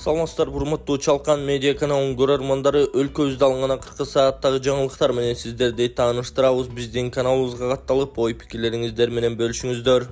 Саламатсыздар, урматтуу Чалкан медиа каналынын көрөрмандары, өлкөбүздө алынган 40 сааттагы жаңылыктар менен сиздерди тааныштырабыз. Биздин каналыбызга катталып, ой пикирлериңиздер менен бөлүшүңүздөр.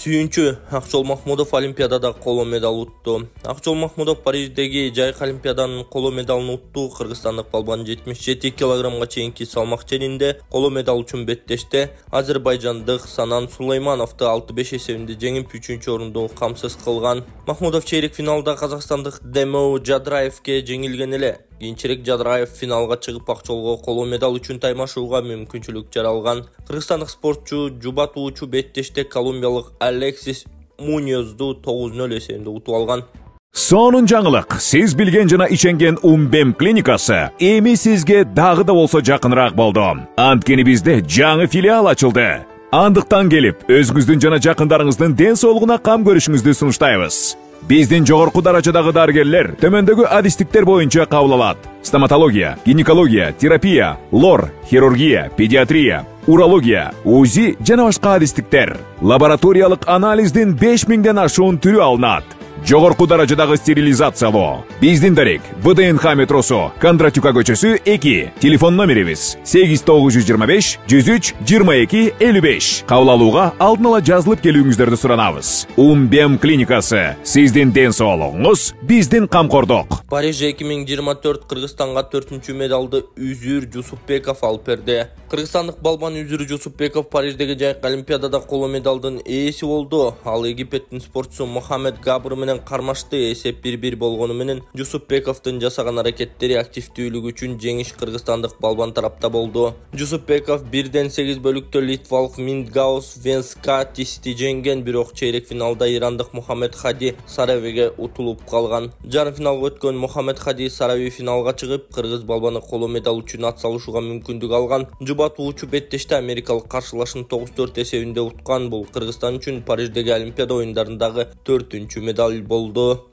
Сүйүнчү Акчол Махмудов Олимпиадада коло медаль утту. Акчол Махмудов Париждеги жайкы Олимпиаданын коло медалын утту. Кыргызстандык балбан 77 килограммга чейинки салмак ченинде коло медаль үчүн беттеште. Азербайжандык Санан Сулеймановду 6-5 эсебинде жеңип 3-орунду камсыз кылган. Махмудов чейрек финалда казакстандык Демоу Жадраевке жеңилген эле. Кийинчерээк Жадраев финалга чыгып Акчолго коло медаль үчүн таймашууга мүмкүнчүлүк жаралган. Кыргызстандык спортчу жубатуучу беттеште колумбиялык Алексис Муньозду 9-0 эсебинде утуп алган. Сонун жаңылык. Сиз билген жана ишенген Умбем клиникасы эми сизге дагы да болсо жакыныраак болду. Анткени бизде жаңы филиал ачылды. Андыктан келип, өзүңүздүн жана жакындарыңыздын ден соолугуна кам көрүшүңүздү сунуштайбыз. Биздин жогорку даражадагы дарыгерлер төмөндөгү адистиктер боюнча кабыл алат. Стоматология, гинекология, терапия, лор, хирургия, педиатрия, урология, УЗИ жана башка адистиктер. Лабораториялык анализдин 5000ден ашуун түрү алынат. Жогорку даражадагы стерилизациялоо. Биздин дарек ВДНХ метросу, Кондратюка көчөсү 2. Телефон номерибиз 8925 103 22 55. Кабыл алууга алдын ала жазылып келүүңүздөрдү суранабыз. Умбем клиникасы. Сиздин ден соолугуңуз, биздин камкордук. Париж 2024 Кыргызстанга 4-чү медалды Үзүр Жусупбеков алып берди. Кыргызстандык балбан Үзүр Жусупбеков Париждеги жайкы Олимпиадада коло медалдын ээси болду. Ал Египеттин спортчусу Мохаммед Габр менен кармашты. Эсеп 1-1 болгону менен Жусупбековдун жасаган аракеттери активдүүлүгү үчүн жеңиш кыргызстандык балбан тарапта болду. Жусупбеков 1-8 бөлүктө литвалык Миндгаус Венскатисти жеңген, бирок чейрек финалда ирандык Мухаммед Хади Саравиге утулуп калган. Жарым финалга өткөн Мухаммед Хади Сарави финалга чыгып, кыргыз балбаны коло медаль үчүн ат салышууга мүмкүндүк алган. Жубатуучу беттеште америкалык каршылашын 9-4 эсебинде уткан. Бул Кыргызстан үчүн Париждеги Олимпиада оюндарындагы 4-чү медаль болду.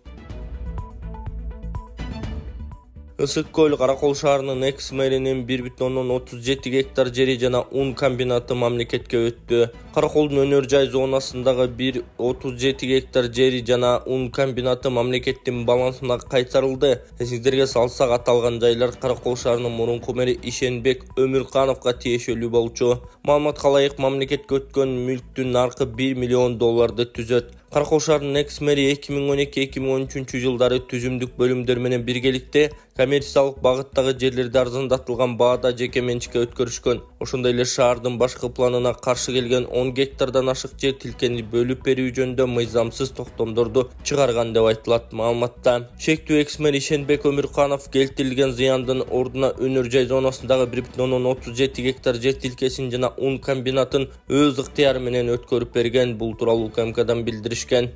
Ысык көл Каракол шаарынын экс-мэринин 1,37 гектар жери жана ун комбинаты мамлекетке өттү. Караколдун өнөр жай зонасындагы 1,37 гектар жери жана ун комбинаты мамлекеттин балансына кайтарылды. Эсиңиздерге салсак, аталган жайлар Каракол шаарынын мурунку мэри Ишенбек Өмүркановго тиешелүү болчу. Маалыматка ылайык, мамлекетке өткөн мүлктүн наркы $1 миллион түзөт. Каракол шаарынын экс-мэри 2012-2013 жылдары түзүмдүк бөлүмдөр менен биргеликте коммерциялык багыттагы жерлерди арзандатылган баада жеке менчикке өткөрүшкөн. Ошондой эле шаардын башкы планына каршы келген 10 гектардан ашык жер тилкени бөлүп берүү жөнүндө мыйзамсыз токтомдорду чыгарган деп айтылат маалыматта. Шектүү экс-мэр Ишенбек Өмүрканов келтирилген зыяндын ордуна өнөр жай зонасындагы 1,37 гектар жер тилкесин жана ун комбинатын өз ыктыяры менен өткөрүп берген. Бул тууралуу УКМКдан билдиришкен.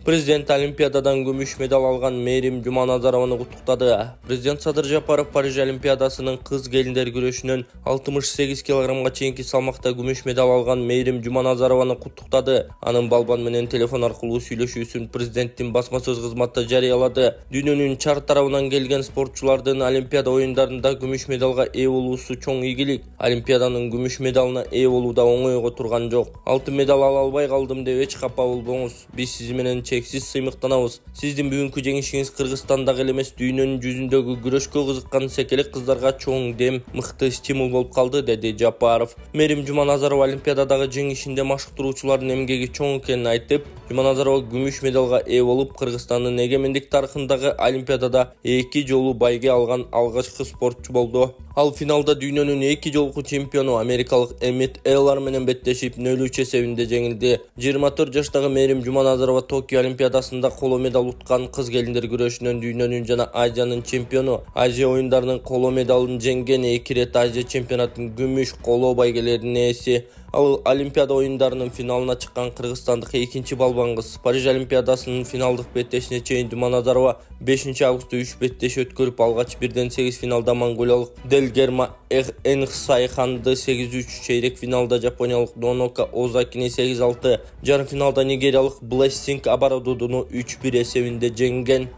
Президент Олимпиададан күмүш медаль алган Мээрим Жуманазарованы куттуктады. Президент Садыр Жапаров Париж Олимпиадасынын кыз келиндер күрөшүнөн 68 килограммга чейинки салмакта күмүш медаль алган Мээрим Жуманазарованы куттуктады. Анын балбан менен телефон аркылуу сүйлөшүүсүн президенттин басма сөз кызматы жарыялады. Дүйнөнүн чар тарабынан келген спортчулардын Олимпиада оюндарында күмүш медалга ээ болуусу чоң ийгилик. Олимпиаданын күмүш медалына ээ болууда оңойго турган жок. Алтын медаль ала албай калдым деп эч капа болбоңуз. Биз сиз менен чексиз сыймыктанабыз. Сиздин бүгүнкү жеңишиңиз Кыргызстандагы эле эмес, дүйнөнүн жүзүндөгү күрөшкө кызыккан секелек кыздарга чоң дем, мыкты стимул болуп калды, деди Жапаров. Мээрим Жуманазарова Олимпиададагы жеңишинде машыктыруучулардын эмгеги чоң экенин айтып, Жуманазарова күмүш медалга ээ болуп, Кыргызстандын эгемендик тарыхындагы Олимпиадада 2 жолу байге алган алгачкы спортчу болду. Ал финалда дүйнөнүн 2 жолку чемпиону америкалык Эммет Эллар менен беттешип 0-3 эсебинде жеңилди. 24 жаштагы Мээрим Жуманазарова Токио Олимпиадасында коло медаль уткан кыз келиндер күрөшүнөн дүйнөнүн жана Азиянын чемпиону. Азия оюндарынын коло медалын жеңген, 2 рет Азия чемпионатынын күмүш коло байгелеринин ээси. Ал Олимпиада оюндарынын финалына чыккан кыргызстандык 2-чи балбан кыз. Париж Олимпиадасынын финалдык беттешине чейин Жуманазарова 5 августта 3 беттеш өткөрүп, алгач 1-8 финалда монголиялык Делгерма Энхсайханды 8-3, чейрек финалда жапониялык Донока Озакини 8-6, жарым финалда нигериялык Блессинг Абародуну 3-1 эсебинде жеңген.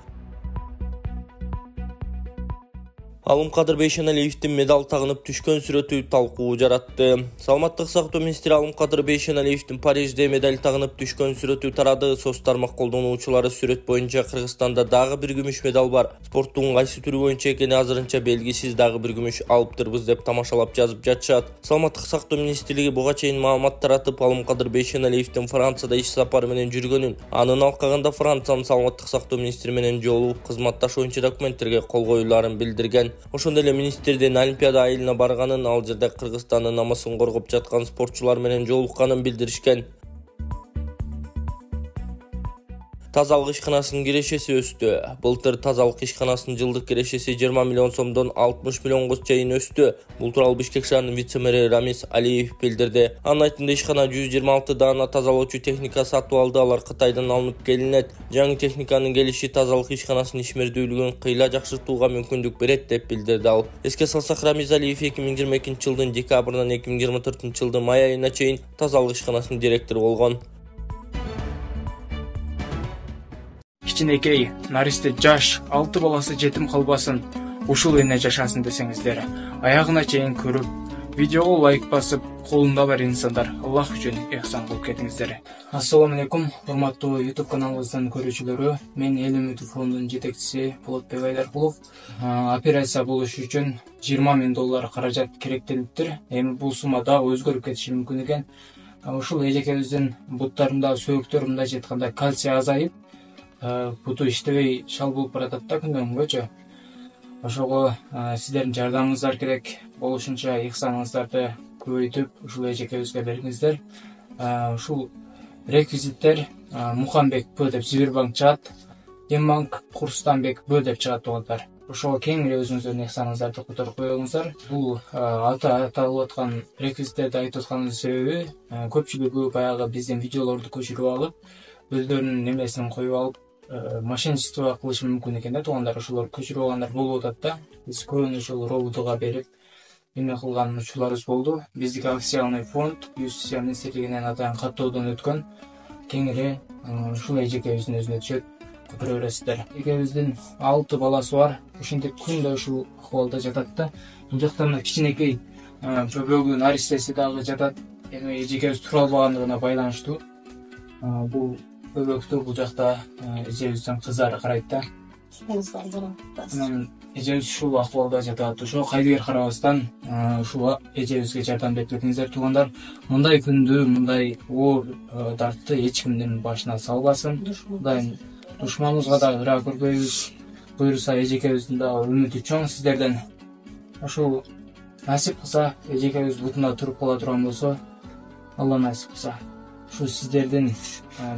Алымкадыр Бейшеналиевдин медал тагынып түшкөн сүрөтү талкуу жаратты. Саламаттык сактоо министри Алымкадыр Бейшеналиевдин Парижде медаль тагынып түшкөн сүрөтү тарады. Соц тармак колдонуучулары сүрөт боюнча Кыргызстанда дагы бир күмүш медал бар. Спорттун кайсы түрү боюнча экени азырынча белгисиз, дагы бир күмүш алыптырбыз деп тамашалап жазып жатышат. Саламаттык сактоо министрлиги буга чейин маалымат таратып, Алымкадыр Бейшеналиевдин Францияда иш сапары менен жүргөнүн, анын алкагында Франциянын саламаттык сактоо министри менен жолугуп кызматташуучу документтерге кол коюларын билдирген. Ошондой эле министрдин Олимпиада айылына барганын, ал жерде Кыргызстандын намысын коргоп жаткан спортчулар менен жолукканын билдиришкен. Тазалык ишканасынын кирешеси өстү. Былтыр тазалык ишканасынын жылдык кирешеси 20 миллион сомдон 60 миллионго чейин өстү. Бул тууралуу Бишкек шаарынын вице-мэри Рамис Алиев билдирди. Анын айтымында ишкана 126 даана тазалоочу техника сатып алды, алар Кытайдан алынып келинет. Жаңы техниканын келиши тазалык ишканасынын ишмердүүлүгүн кыйла жакшыртууга мүмкүндүк берет деп билдирди ал. Эске салсак, Рамис Алиев 2022 жылдын декабрынан 2024 жылдын май айына чейин тазалык ишканасынын директору болгон. Кичинекей, наристе жаш, 6 баласы жетим калбасын, ушул эне жашасын десеңиздер, аягына чейин көрүп, видеого лайк басып, колунда бар инсандар, Аллах үчүн ихсан кылып кетиңиздер. Ассаламу алейкум, урматтуу YouTube каналыбыздын көрүүчүлөрү. Мен Эл Үмүтү фондунун жетекчиси Болотбек Айдаркулов. Операция болуш үчүн 20 миң доллар каражат керектелиптир. Эми бул сума дагы өзгөрүп кетиши мүмкүн экен. Ушул эжекебиздин буттарында, сөөктөрүндө жетканда кальций азайып, буту иштебей шал болуп баратат да күндөн күнгөчө. Ошого сиздердин жардамыңыздар керек. Болушунча ихсаныңыздарды көбөйтүп, ушул эжекебизге бериңиздер. Ушул реквизиттер Мухамбек Б деп Сбербанк чыгат, Дембанк Курстанбек Б деп чыгат тугандар. Ошого кеңири өзүңүздөрдүн ихсаныңыздарды которуп коюңуздар. Бул аталып аткан реквизиттерди айтып атканымдын себеби, көпчүлүгү баягы биздин видеолорду көчүрүп алып, өздөрүнүн немесин коюп алып, мошенничество кылышы мүмкүн экен да туугандар. Ошолор көчүрүп алгандар болуп атат да. Биз көбүнчө ушул робутуга берип эме кылган учурларыбыз болду. Биздики официальный фонд Юстиция министрлигинен атайын каттоодон өткөн. Кеңири ушул эжекебиздин өзүнө түшөт, көрө бересиздер. Эжекебиздин 6 баласы бар. Ошентип күндө ушул акыбалда жатат да. Бул жакта мына кичинекей бөбөгү наристеси дагы жатат. Эми эжекебиз тура албагандыгына байланыштуу. Бул бөбөктү бул жакта эжебиздин кыздары карайт да. Эжебиз ушул акыбалда жатат. Ошо кайдыгер карабастан ушул эжебизге жардам берип кетиңиздер туугандар. Мындай күндү, мындай оор дартты эч кимдин башына салбасын. Кудайым душманыбызга дагы ыра көрбөйбүз. Буюрса эжекебиздин дагы үмүтү чоң сиздерден. Ошол насип кылса, эжекебиз бутунда туруп кала турган болсо, Алла насип кылса, ушу сиздердин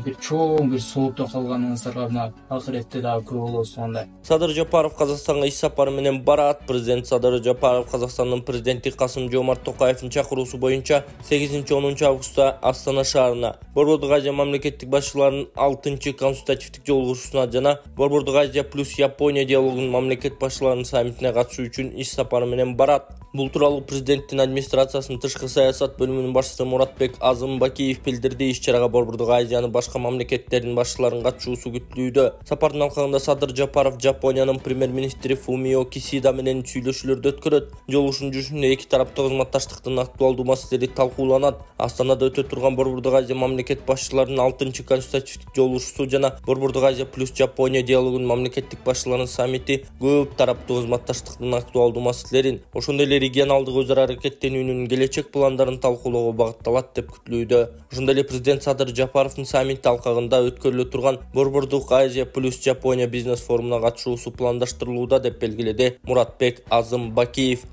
бир чоң бир соолукта калганыңыздарга мына акыретте дагы күбө болобуз туугандар. Садыр Жапаров Казакстанга иш сапары менен барат. Президент Садыр Жапаров Казакстандын президенти Касым-Жомарт Токаевдин чакыруусу боюнча 8-10 августта Астана шаарына Борбордук Азия мамлекеттик башчыларынын 6-чы консультативдик жолугушуусуна жана Борбордук Азия плюс Япония диалогунун мамлекет башчыларынын саммитине катышуу үчүн иш сапары менен барат. Бул тууралуу президенттин администрациясынын тышкы саясат бөлүмүнүн башчысы Муратбек Азым Бакиев билдирди. Иш-чарага Борбордук Азиянын башка мамлекеттердин башчыларынын катышуусу күтүлүүдө. Сапардын алкагында Садыр Жапаров Жапониянын премьер-министри Фумио Кисида менен сүйлөшүүлөрдү өткөрөт. Жолугушуунун жүрүшүндө эки тараптуу кызматташтыктын актуалдуу маселелери талкууланат. Астанада өтө турган Борбордук Азия мамлекет башчыларынын 6-чы консультативдик жолугушуусу жана Борбордук Азия плюс Жапония диалогунун мамлекеттик башчыларынын саммити көп тараптуу кызматташтыктын актуалдуу маселелерин, ошондой эле регионалдык өз ара аракеттенүүнүн келечек пландарын талкуулоого багытталат деп күтүлүүдө. Ошондой эле президент Садыр Жапаровдун саммит алкагында өткөрүлө турган Борбордук Азия плюс Жапония бизнес форумуна катышуусу пландаштырылууда деп белгиледи Муратбек Азым Бакиев.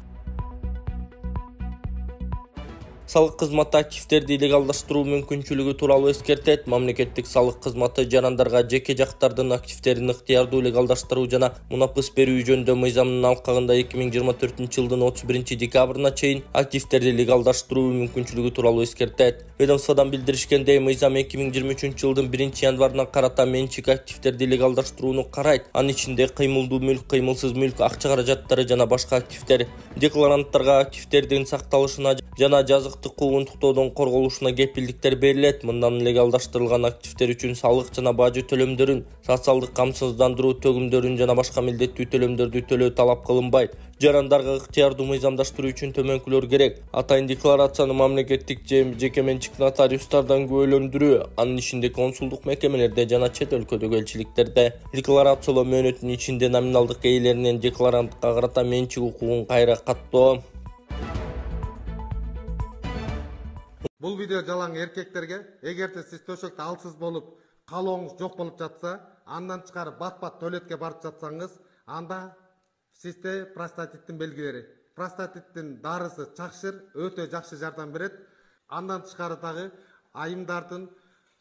Салык кызматы активдерди легалдаштыруу мүмкүнчүлүгү тууралуу эскертет. Мамлекеттик салык кызматы жарандарга жеке жактардын активдерин ыктыярдуу легалдаштыруу жана мунапыс берүү жөнүндө мыйзамынын алкагында 2024 жылдын 31 декабрына чейин активдерди легалдаштыруу мүмкүнчүлүгү тууралуу эскертет. Ведомстводон билдиришкендей, мыйзам 2023 жылдын 1 январынан карата менчик активдерди легалдаштырууну карайт. Анын ичинде кыймылдуу мүлк, кыймылсыз мүлк, акча каражаттары жана башка активдер. Декларанттарга активдердин сакталышына жана жазык салыктык куугунтуктоодон корголушуна кепилдиктер берилет. Мындан легалдаштырылган активдер үчүн салык жана бажы төлөмдөрүн, социалдык камсыздандыруу төгүмдөрүн жана башка милдеттүү төлөмдөрдү төлөө талап кылынбайт. Жарандарга ыктыярдуу мыйзамдаштыруу үчүн төмөнкүлөр керек. Атайын декларацияны мамлекеттик же жеке менчик нотариустардан күбөлөндүрүү, анын ичинде консулдук мекемелерде жана чет өлкөдөгү элчиликтерде декларациялоо мөөнөтүнүн ичинде номиналдык ээлеринен декларантка карата менчик укугун кайра каттоо. Бул видео жалаң эркектерге, эгерде сиз төшөктө алсыз болуп, калооңуз жок болуп жатса, андан чыгарып бат-бат туалетке барып жатсаңыз, анда сизде простатиттин белгилери. Простатиттин дарысы чакшыр, өтө жакшы жардам берет. Андан тышкары дагы айымдардын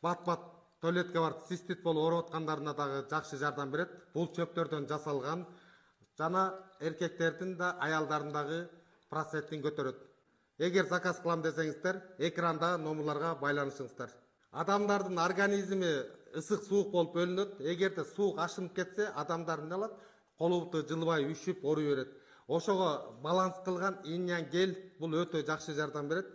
бат-бат туалетке барып цистит болуп ооруп аткандарына дагы жакшы жардам берет. Бул чөптөрдөн жасалган жана эркектердин да аялдардын дагы простатитин көтөрөт. Эгер заказ кылам десеңиздер, экранда номерларга байланышыңыздар. Адамдардын организми ысык-суук болуп бөлүнөт. Эгерде суук ашынып кетсе, адамдар эмне кылат? Колубуту жылыбай үшүп ооруй берет. Ошого баланс кылган иньян гель бул өтө жакшы жардам берет.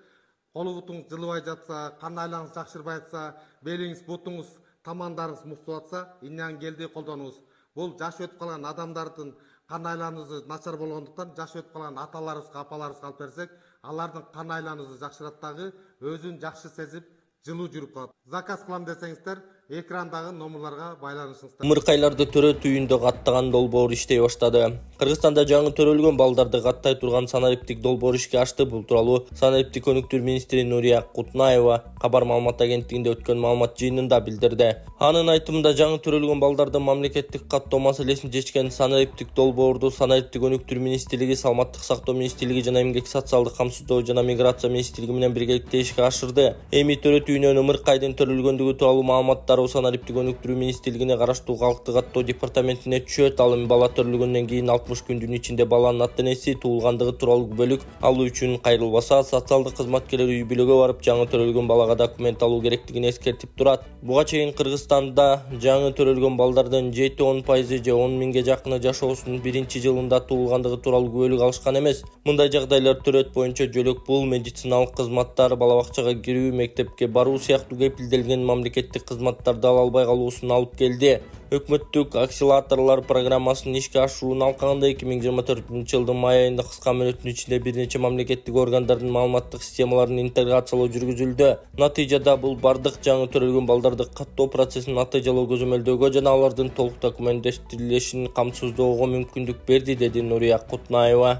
Колубутуңуз жылыбай жатса, кан айланыңыз жакшырбай жатса, белиңиз, бутуңуз, тамандарыңыз муктуп атса, иньян гелди колдонуңуз. Бул жаш өтүп калган адамдардын кан айланысы начар болгондуктан жаш өтүп калган аталарыбызга, апаларыбызга алып берсек, алардын кан айланысы жакшырат дагы, өзүн жакшы сезип, жылуу жүрүп калат. Заказ кылам десеңиздер, экрандагы номерларга байланышыңыздар. Мыркайларды төрө түйүндө каттаган долбоор иштей баштады. Кыргызстанда жаңы төрөлгөн балдарды каттай турган санариптик долбоор ишке ашты. Бул тууралуу санариптик өнүктүрүү министри Нурия Кутнаева кабар маалымат агенттигинде өткөн маалымат жыйынында билдирди. Анын айтымында жаңы төрөлгөн балдарды мамлекеттик каттоо маселесин чечкен санариптик долбоорду санариптик өнүктүрүү министрлиги, саламаттык сактоо министрлиги жана эмгек социалдык камсыздоо жана миграция министрлиги менен биргеликте ишке ашырды. Эми төрө түйүнөнүн мыркайдын төрөлгөндүгү тууралуу маалыматтар санариптик өнүктүрүү министрлигине караштуу калктык каттоо департаментине түшөт. Ал эми бала төрөлгөндөн кийин 60 күндүн ичинде баланын ата-энеси туулгандыгы тууралуу бөлүк алуу үчүн кайрылбаса, социалдык кызматкерлер үй бүлөгө барып жаңы төрөлгөн балага документ алуу керектигин эскертип турат. Буга чейин Кыргызстанда жаңы төрөлгөн балдардын 7-10% же 10 миңге жакыны жашоосунун биринчи жылында туулгандыгы тууралуу күбөлүк алышкан эмес. Мындай жагдайлар төрөт боюнча жөлөк пул, медициналык кызматтар, бала бакчага кирүү, мектепке баруу сыяктуу кепилделген мамлекеттик кызматтарды ала албай калуусуна алып келди. Өкмөттүк акселераторлор программасынын ишке ашыруунун алкагында 2024 жылдын май айында кыска мөөнөттүн ичинде бир нече мамлекеттик органдардын маалыматтык системаларын интеграциялоо жүргүзүлдү. Натыйжада бул бардык жаңы төрөлгөн балдарды каттоо процессин натыйжалоо көзөмөлдөөгө жана алардын толук документтештирилишин камсыздоого мүмкүндүк берди, деди Нурия Кутнаева.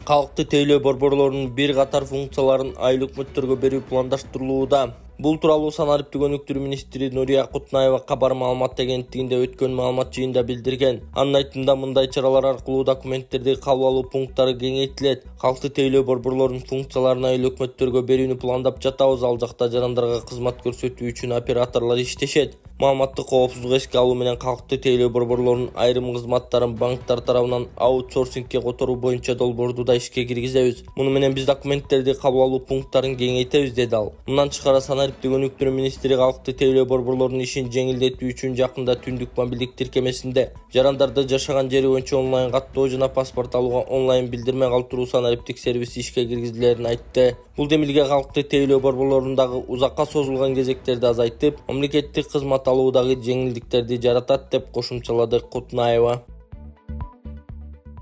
Калкты тейлөө борборлорунун бир катар функцияларын айыл өкмөттөргө берүү пландаштырылууда. Бул тууралуу санариптик өнүктүрүү министри Нурия Кутнаева кабар маалымат агенттигинде өткөн маалымат жыйынында билдирген. Анын айтымында мындай чаралар аркылуу документтерди кабыл алуу пункттары кеңейтилет. Калкты тейлөө борборлорунун функцияларын айыл өкмөттөргө берүүнү пландап жатабыз. Ал жакта жарандарга кызмат көрсөтүү үчүн операторлор иштешет. Маалыматтык коопсуздук эске алуу менен калкты тейлөө борборлорунун айрым кызматтарын банктар тарабынан аутсорсингге которуу боюнча долбоорду да ишке киргизебиз. Муну менен биз документтерди кабыл алуу пункттарын кеңейтебиз, деди ал. Мындан тышкары санариптик өнүктүрүү министри калкты тейлөө борборлорунун ишин жеңилдетүү үчүн жакында түндүк мобилдик тиркемесинде жарандарды жашаган жери боюнча онлайн каттоо жана паспорт алууга онлайн билдирме калтыруу санариптик сервиси ишке киргизилерин айтты. Бул демилге калкты тейлөө борборлорундагы узакка созулган кезектерди азайтып, мамлекеттик кызмат алуудагы жеңилдиктерди жаратат, деп кошумчалады Кутнаева.